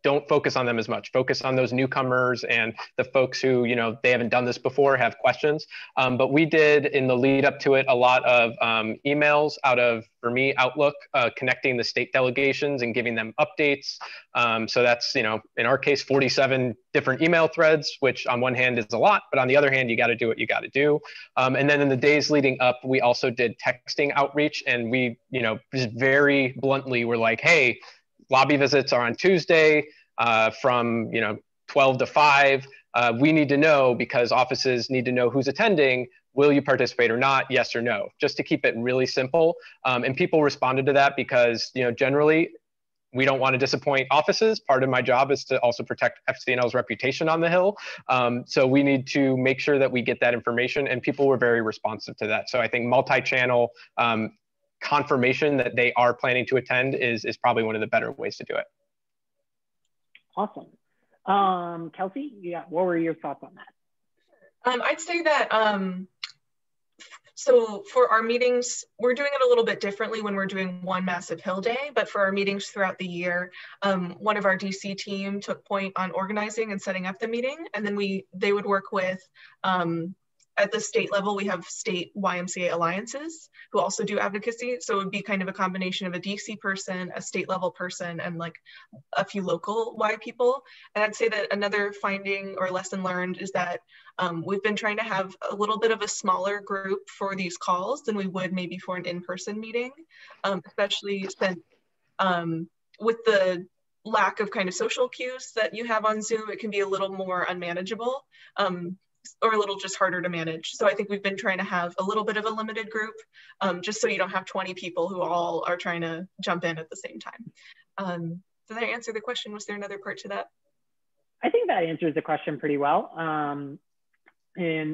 S2: don't focus on them as much. Focus on those newcomers and the folks who, they haven't done this before, have questions. But we did, in the lead up to it, a lot of emails out of, for me, Outlook, connecting the state delegations and giving them updates. So that's, in our case, 47 different email threads, which on one hand is a lot, but on the other hand, you got to do what you got to do. And then in the days leading up, we also did texting outreach, and we, just very bluntly were like, hey, lobby visits are on Tuesday from 12 to 5. We need to know, because offices need to know who's attending. Will you participate or not? Yes or no, just to keep it really simple. And people responded to that because generally we don't want to disappoint offices. Part of my job is to also protect FCNL's reputation on the Hill. So we need to make sure that we get that information, and people were very responsive to that. So I think multi-channel confirmation that they are planning to attend is probably one of the better ways to do it.
S1: Awesome. Kelsey, what were your thoughts on that?
S3: I'd say that, so for our meetings, we're doing it a little bit differently when we're doing one massive Hill day, but for our meetings throughout the year, one of our DC team took point on organizing and setting up the meeting, and then they would work with, at the state level, we have state YMCA alliances who also do advocacy. So it would be kind of a combination of a DC person, a state level person, and like a few local Y people. And I'd say that another finding or lesson learned is that we've been trying to have a little bit of a smaller group for these calls than we would maybe for an in-person meeting, especially since with the lack of kind of social cues that you have on Zoom, it can be a little more unmanageable. Or a little just harder to manage. So I think we've been trying to have a little bit of a limited group, just so you don't have 20 people who all are trying to jump in at the same time. Did I answer the question? Was there another part to that?
S1: I think that answers the question pretty well. The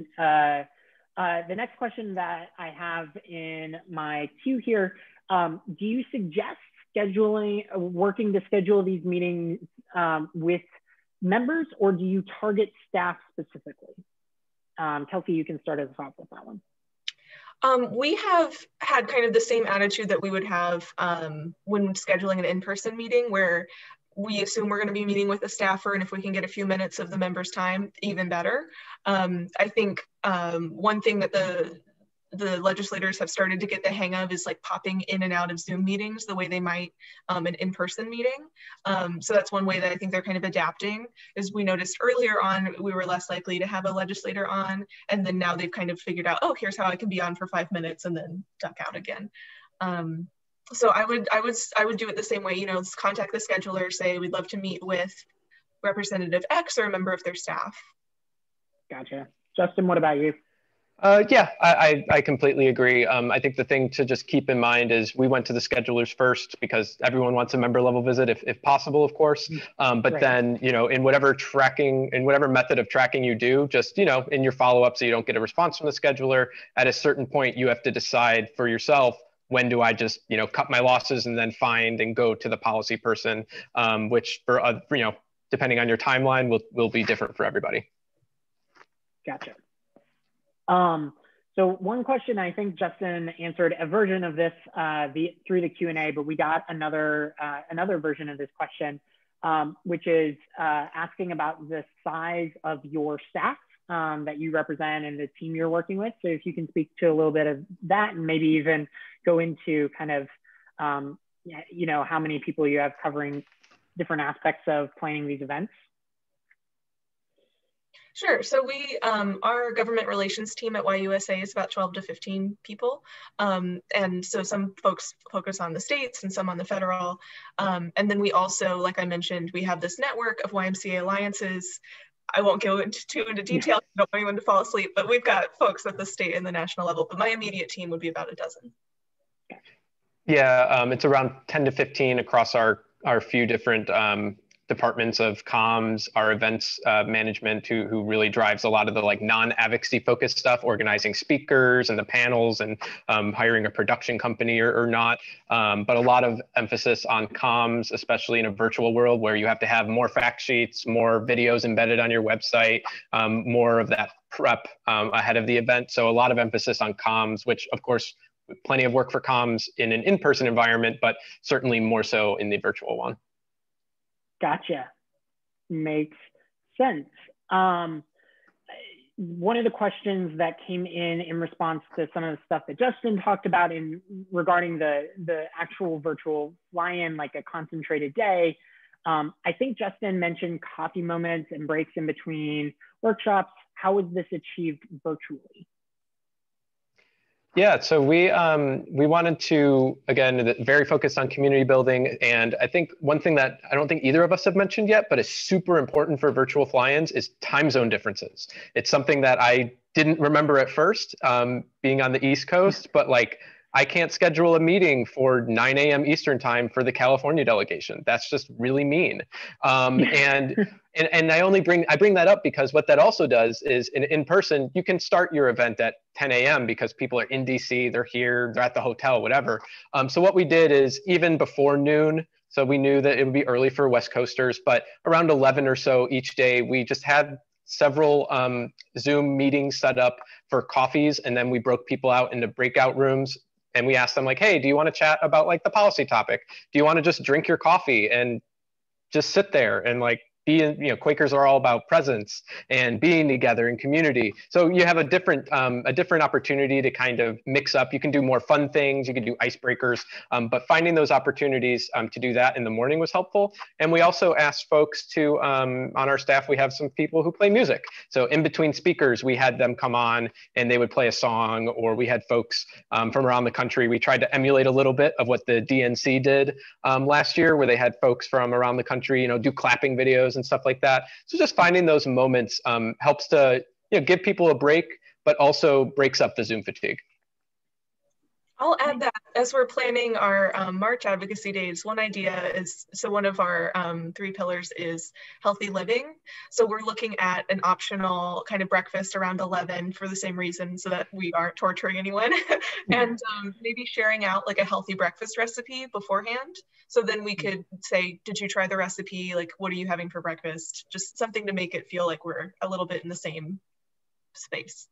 S1: next question that I have in my queue here, do you suggest working to schedule these meetings with members, or do you target staff specifically? Kelsey, you can start us off with that one.
S3: We have had kind of the same attitude that we would have when scheduling an in-person meeting, where we assume we're going to be meeting with a staffer, and if we can get a few minutes of the member's time, even better. I think one thing that the legislators have started to get the hang of is like popping in and out of Zoom meetings the way they might an in-person meeting. So that's one way that I think they're kind of adapting. Is we noticed earlier on, we were less likely to have a legislator on, and then now they've kind of figured out, oh, here's how I can be on for 5 minutes and then duck out again. So I would do it the same way, contact the scheduler, say we'd love to meet with Representative X or a member of their staff.
S1: Gotcha. Justin, what about you?
S2: Yeah, I completely agree. I think the thing to just keep in mind is we went to the schedulers first because everyone wants a member level visit if possible, of course. But
S1: Right.
S2: then, in whatever method of tracking you do, just, in your follow-up so you don't get a response from the scheduler, at a certain point, you have to decide for yourself, when do I just, cut my losses and then find and go to the policy person, which for, depending on your timeline will be different for everybody.
S1: Gotcha. So one question, I think Justin answered a version of this through the Q&A, but we got another version of this question, which is asking about the size of your staff that you represent and the team you're working with. So if you can speak to a little bit of that and maybe even go into kind of, how many people you have covering different aspects of planning these events.
S3: Sure. So our government relations team at YUSA is about 12 to 15 people. And so some folks focus on the states and some on the federal. And then we also, like I mentioned, we have this network of YMCA alliances. I won't go into detail. I don't want anyone to fall asleep, but we've got folks at the state and the national level, but my immediate team would be about a dozen.
S2: Yeah, it's around 10 to 15 across our few different departments of comms, our events management, who really drives a lot of the non-advocacy focused stuff, organizing speakers and the panels and hiring a production company or not. But a lot of emphasis on comms, especially in a virtual world where you have to have more fact sheets, more videos embedded on your website, more of that prep ahead of the event. So a lot of emphasis on comms, which of course, plenty of work for comms in an in-person environment, but certainly more so in the virtual one.
S1: Gotcha. Makes sense. One of the questions that came in response to some of the stuff that Justin talked about regarding the actual virtual fly-in, like a concentrated day, I think Justin mentioned coffee moments and breaks in between workshops. How was this achieved virtually?
S2: Yeah, so we wanted to, again, very focused on community building. And I think one thing that I don't think either of us have mentioned yet, but is super important for virtual fly-ins is time zone differences. It's something that I didn't remember at first, being on the East Coast, but I can't schedule a meeting for 9 a.m. Eastern time for the California delegation. That's just really mean. And I bring that up because what that also does is in person, you can start your event at 10 a.m. because people are in DC, they're here, they're at the hotel, whatever. So what we did is even before noon, so we knew that it would be early for West Coasters, but around 11 or so each day, we just had several Zoom meetings set up for coffees, and then we broke people out into breakout rooms. And we asked them hey, do you want to chat about the policy topic? Do you want to just drink your coffee and just sit there and Quakers are all about presence and being together in community. So you have a different opportunity to kind of mix up. You can do more fun things. You can do icebreakers, but finding those opportunities to do that in the morning was helpful. And we also asked folks to, on our staff, we have some people who play music. So in between speakers, we had them come on and they would play a song, or we had folks from around the country. We tried to emulate a little bit of what the DNC did last year, where they had folks from around the country, do clapping videos and stuff like that. So just finding those moments helps to give people a break, but also breaks up the Zoom fatigue.
S3: I'll add that as we're planning our March advocacy days, one idea is, so one of our 3 pillars is healthy living. So we're looking at an optional kind of breakfast around 11 for the same reason, so that we aren't torturing anyone. And maybe sharing out a healthy breakfast recipe beforehand. So then we could say, did you try the recipe? What are you having for breakfast? Just something to make it feel like we're a little bit in the same space.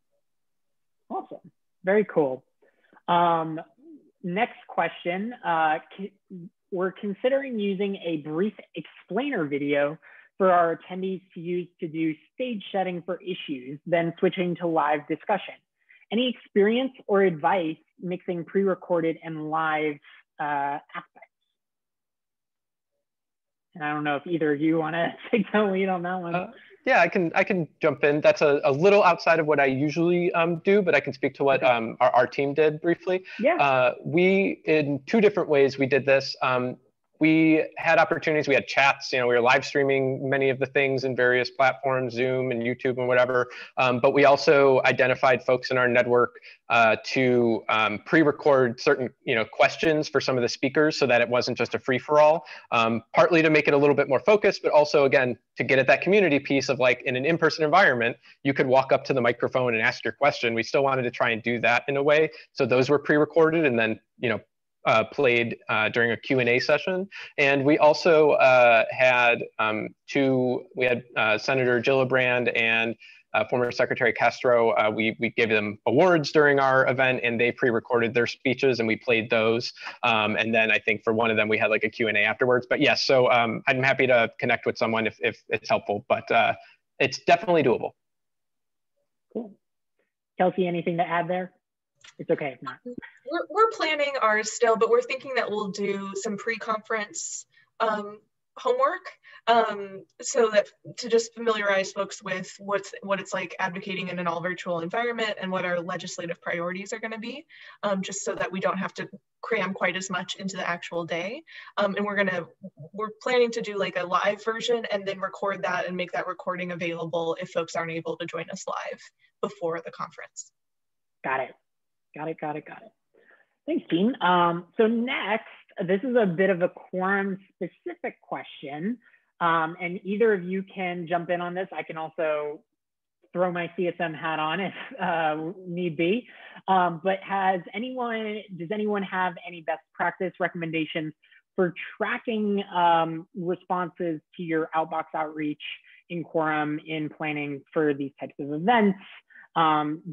S1: Awesome. Very cool. Next question, we're considering using a brief explainer video for our attendees to use to do stage setting for issues, then switching to live discussion. Any experience or advice mixing pre-recorded and live aspects? And I don't know if either of you want to take the lead on that one.
S2: Yeah, I can jump in. That's a little outside of what I usually do, but I can speak to what our team did briefly.
S1: Yeah.
S2: We, in 2 different ways we did this. we had opportunities, we had chats, we were live streaming many of the things in various platforms, Zoom and YouTube and whatever. But we also identified folks in our network to pre-record certain questions for some of the speakers so that it wasn't just a free-for-all, partly to make it a little bit more focused, but also, again, to get at that community piece of like in an in-person environment, you could walk up to the microphone and ask your question. We still wanted to try and do that in a way. So those were pre-recorded and then, played during a Q&A session. And we also had Senator Gillibrand and former Secretary Castro. We gave them awards during our event and they pre-recorded their speeches and we played those. And then I think for one of them, we had like a Q&A afterwards. But yes, so I'm happy to connect with someone if it's helpful, but it's definitely doable.
S1: Cool. Kelsey, anything to add there? It's okay if not.
S3: We're planning ours still, but we're thinking that we'll do some pre-conference homework so that to just familiarize folks with what it's like advocating in an all virtual environment and what our legislative priorities are going to be, just so that we don't have to cram quite as much into the actual day. And we're planning to do like a live version and then record that and make that recording available if folks aren't able to join us live before the conference.
S1: Got it. Thanks, team. So next, this is a bit of a quorum specific question. And either of you can jump in on this. I can also throw my CSM hat on if need be. But does anyone have any best practice recommendations for tracking responses to your outbox outreach in quorum in planning for these types of events?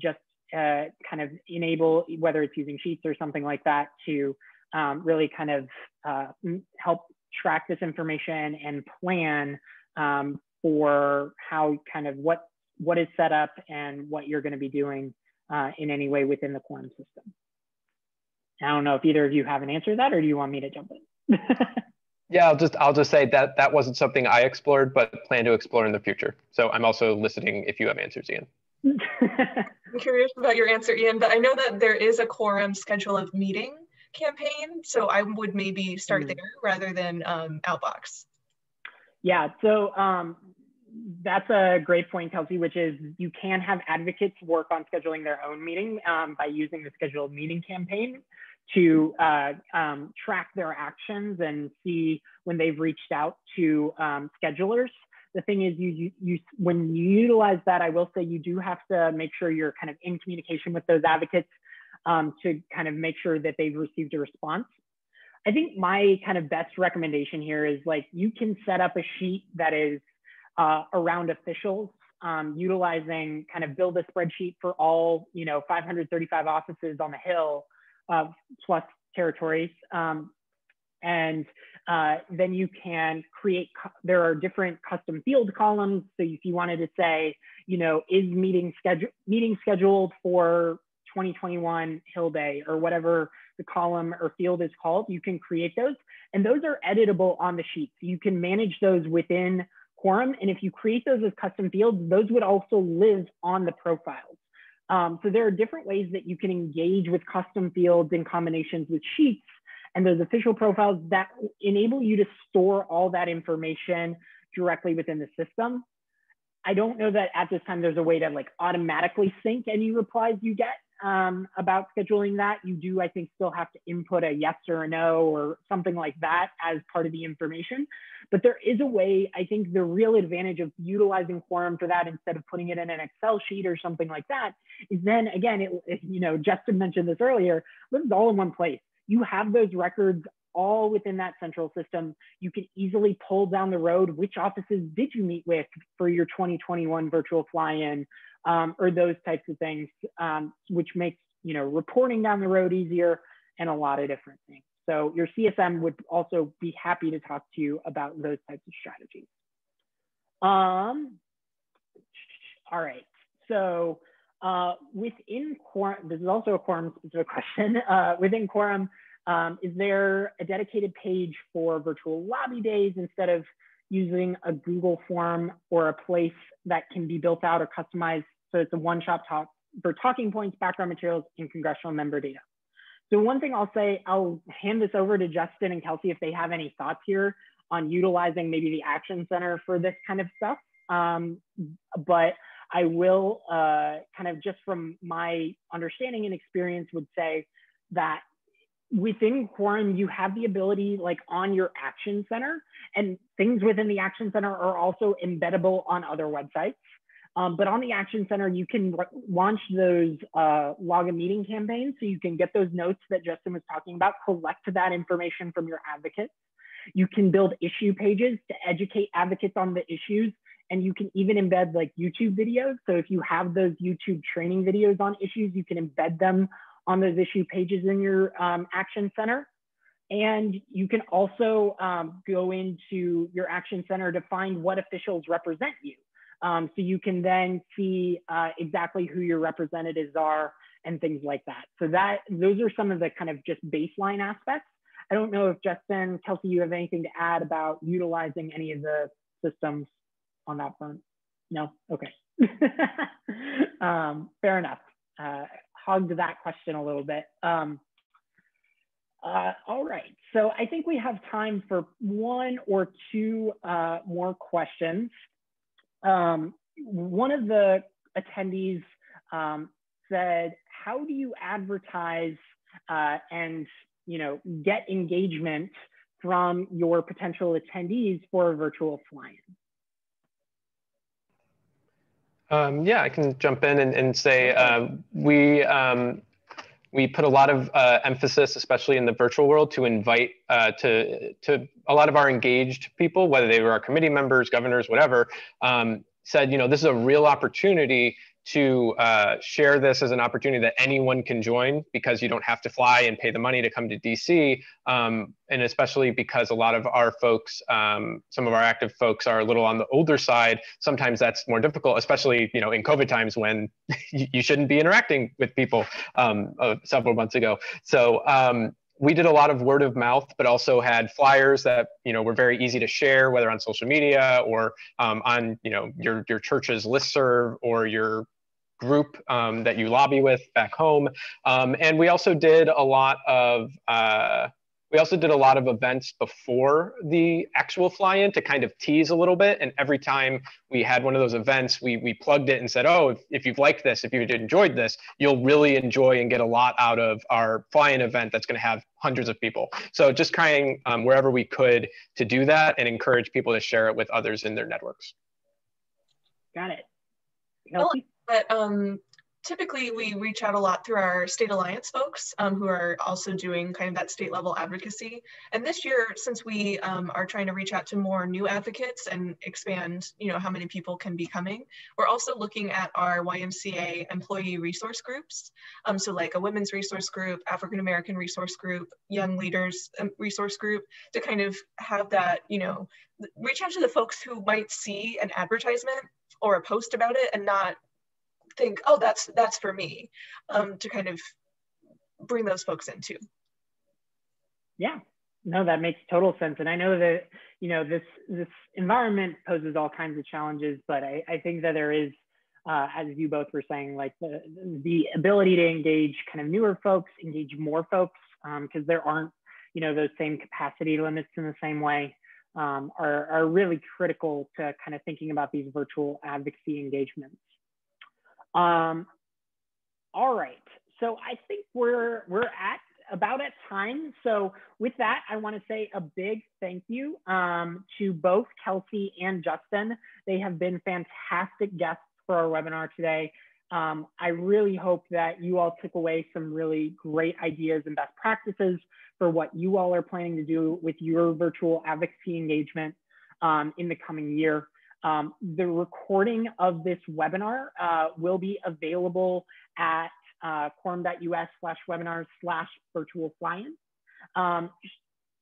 S1: Just kind of enable, whether it's using sheets or something like that, to really kind of help track this information and plan for how kind of what is set up and what you're going to be doing in any way within the quorum system. I don't know if either of you have an answer to that, or do you want me to jump in?
S2: Yeah, I'll just say that wasn't something I explored, but plan to explore in the future. So I'm also listening if you have answers, Ian.
S3: I'm curious about your answer, Ian, but I know that there is a quorum schedule of meeting campaign, so I would maybe start there rather than outbox.
S1: Yeah, so that's a great point, Kelsey, which is you can have advocates work on scheduling their own meeting by using the scheduled meeting campaign to track their actions and see when they've reached out to schedulers. The thing is, when you utilize that, I will say you do have to make sure you're kind of in communication with those advocates to kind of make sure that they've received a response. I think my kind of best recommendation here is like you can set up a sheet that is around officials, utilizing kind of build a spreadsheet for all 535 offices on the Hill plus territories. And then you can create, there are different custom field columns. So if you wanted to say, is meeting scheduled for 2021 Hill Day or whatever the column or field is called, you can create those. And those are editable on the sheet. So you can manage those within Quorum. And if you create those as custom fields, those would also live on the profiles. So there are different ways that you can engage with custom fields in combinations with sheets and those official profiles that enable you to store all that information directly within the system. I don't know that at this time there's a way to like automatically sync any replies you get about scheduling that. You do, I think, still have to input a yes or a no or something like that as part of the information. But there is a way. I think the real advantage of utilizing Quorum for that instead of putting it in an Excel sheet or something like that is then, again, Justin mentioned this earlier, this is all in one place. You have those records all within that central system. You can easily pull down the road which offices did you meet with for your 2021 virtual fly-in or those types of things, which makes reporting down the road easier and a lot of different things. So your CSM would also be happy to talk to you about those types of strategies. All right, so within Quorum, this is also a Quorum specific question. Within Quorum, is there a dedicated page for virtual lobby days instead of using a Google form or a place that can be built out or customized so it's a one-stop shop for talking points, background materials, and congressional member data? So one thing I'll say, I'll hand this over to Justin and Kelsey if they have any thoughts here on utilizing maybe the Action Center for this kind of stuff. But I will kind of just from my understanding and experience would say that within Quorum, you have the ability like on your Action Center, and things within the Action Center are also embeddable on other websites. But on the Action Center, you can launch those log a meeting campaigns. So you can get those notes that Justin was talking about, collect that information from your advocates. You can build issue pages to educate advocates on the issues. And you can even embed like YouTube videos. So if you have those YouTube training videos on issues, you can embed them on those issue pages in your Action Center. And you can also go into your Action Center to find what officials represent you. So you can then see exactly who your representatives are and things like that. So those are some of the kind of just baseline aspects. I don't know if Justin, Kelsey, you have anything to add about utilizing any of the systems on that front? No? Okay. Fair enough. Hogged that question a little bit. All right. So I think we have time for one or two more questions. One of the attendees said, how do you advertise and get engagement from your potential attendees for a virtual fly-in?
S2: Yeah, I can jump in and say we put a lot of emphasis, especially in the virtual world, to invite to a lot of our engaged people, whether they were our committee members, governors, whatever, said, this is a real opportunity to share this as an opportunity that anyone can join, because you don't have to fly and pay the money to come to DC. And especially because a lot of our folks, some of our active folks are a little on the older side. Sometimes that's more difficult, especially in COVID times when you shouldn't be interacting with people several months ago. So we did a lot of word of mouth, but also had flyers that were very easy to share, whether on social media or on your church's listserv or your group that you lobby with back home. And we also did a lot of events before the actual fly-in to kind of tease a little bit. And every time we had one of those events, we plugged it and said, oh, if you've liked this, if you enjoyed this, you'll really enjoy and get a lot out of our fly-in event that's going to have hundreds of people. So just trying wherever we could to do that and encourage people to share it with others in their networks.
S1: Got it.
S3: But typically we reach out a lot through our state alliance folks who are also doing kind of that state level advocacy. And this year, since we are trying to reach out to more new advocates and expand, how many people can be coming, we're also looking at our YMCA employee resource groups. So like a women's resource group, African-American resource group, young leaders resource group, to kind of have that, reach out to the folks who might see an advertisement or a post about it and not think, oh, that's for me, to kind of bring those folks in too.
S1: Yeah, no, that makes total sense. And I know that, this environment poses all kinds of challenges, but I think that there is, as you both were saying, like the ability to engage kind of newer folks, engage more folks, because there aren't, those same capacity limits in the same way, are really critical to kind of thinking about these virtual advocacy engagements. All right, so I think we're about at time. So with that, I want to say a big thank you to both Kelsey and Justin. They have been fantastic guests for our webinar today. I really hope that you all took away some really great ideas and best practices for what you all are planning to do with your virtual advocacy engagement in the coming year. The recording of this webinar will be available at quorum.us/webinars/virtual fly-in.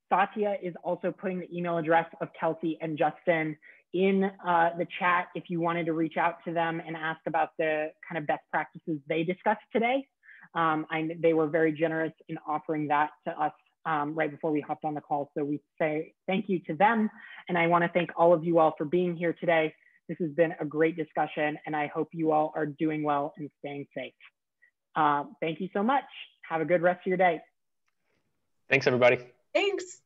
S1: Satya is also putting the email address of Kelsey and Justin in the chat if you wanted to reach out to them and ask about the kind of best practices they discussed today. They were very generous in offering that to us right before we hopped on the call. So we say thank you to them. And I want to thank all of you all for being here today. This has been a great discussion, and I hope you all are doing well and staying safe. Thank you so much. Have a good rest of your day.
S2: Thanks, everybody.
S3: Thanks.